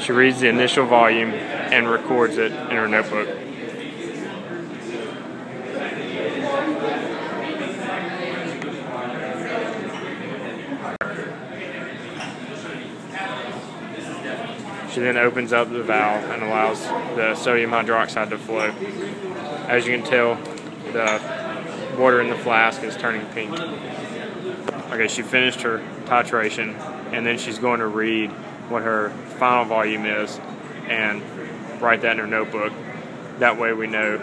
She reads the initial volume and records it in her notebook. She then opens up the valve and allows the sodium hydroxide to flow. As you can tell, the water in the flask is turning pink. Okay, she finished her titration, and then she's going to read what her final volume is and write that in her notebook. That way we know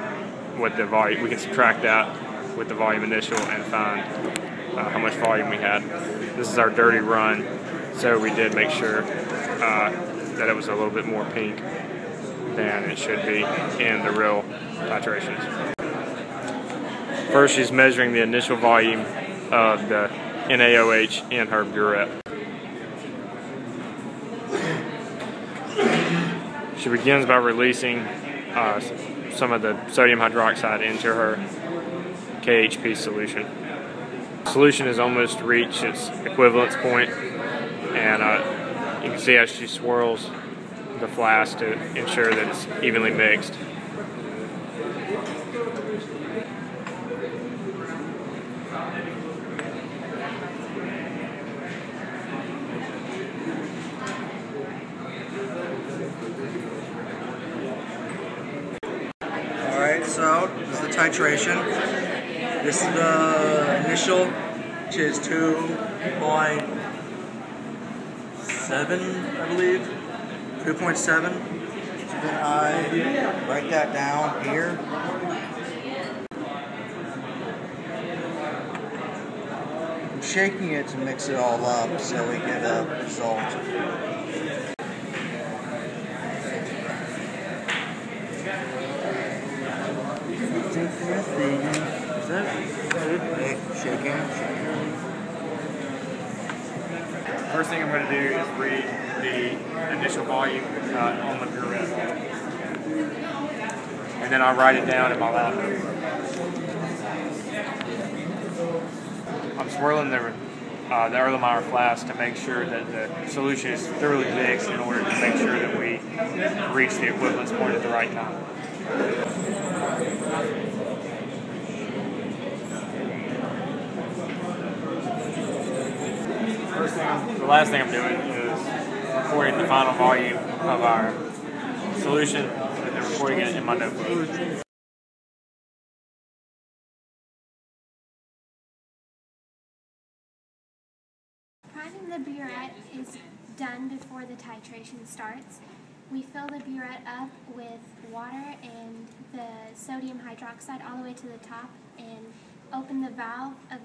what the volume, we can subtract that with the volume initial and find how much volume we had. This is our dirty run, so we did make sure that it was a little bit more pink than it should be in the real titrations. First, she's measuring the initial volume of the NaOH in her burette. She begins by releasing some of the sodium hydroxide into her KHP solution. The solution has almost reached its equivalence point, and you can see as she swirls the flask to ensure that it's evenly mixed. Alright, so this is the titration. This is the initial, which is 2.7, I believe. 2.7. So then I write that down here. I'm shaking it to mix it all up so we get a result. Is that good? Shaking. First thing I'm going to do is read the initial volume on the burette, and then I'll write it down in my lab notebook. I'm swirling the Erlenmeyer flask to make sure that the solution is thoroughly mixed in order to make sure that we reach the equivalence point at the right time. The last thing I'm doing is recording the final volume of our solution and then recording it in my notebook. Priming the burette is done before the titration starts. We fill the burette up with water and the sodium hydroxide all the way to the top and open the valve of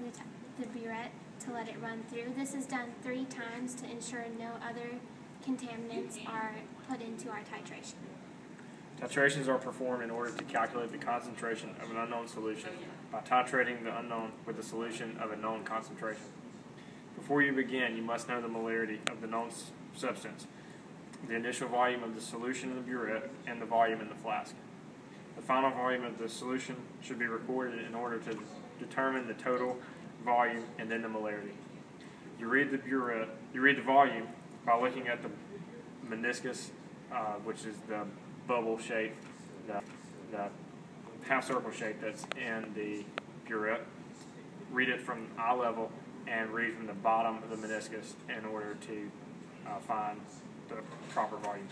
the burette to let it run through. This is done 3 times to ensure no other contaminants are put into our titration. Titrations are performed in order to calculate the concentration of an unknown solution by titrating the unknown with the solution of a known concentration. Before you begin, you must know the molarity of the known substance, the initial volume of the solution in the burette, and the volume in the flask. The final volume of the solution should be recorded in order to determine the total volume and then the molarity. You read the volume by looking at the meniscus, which is the bubble shape, the half circle shape that's in the burette. Read it from eye level and read from the bottom of the meniscus in order to find the proper volume.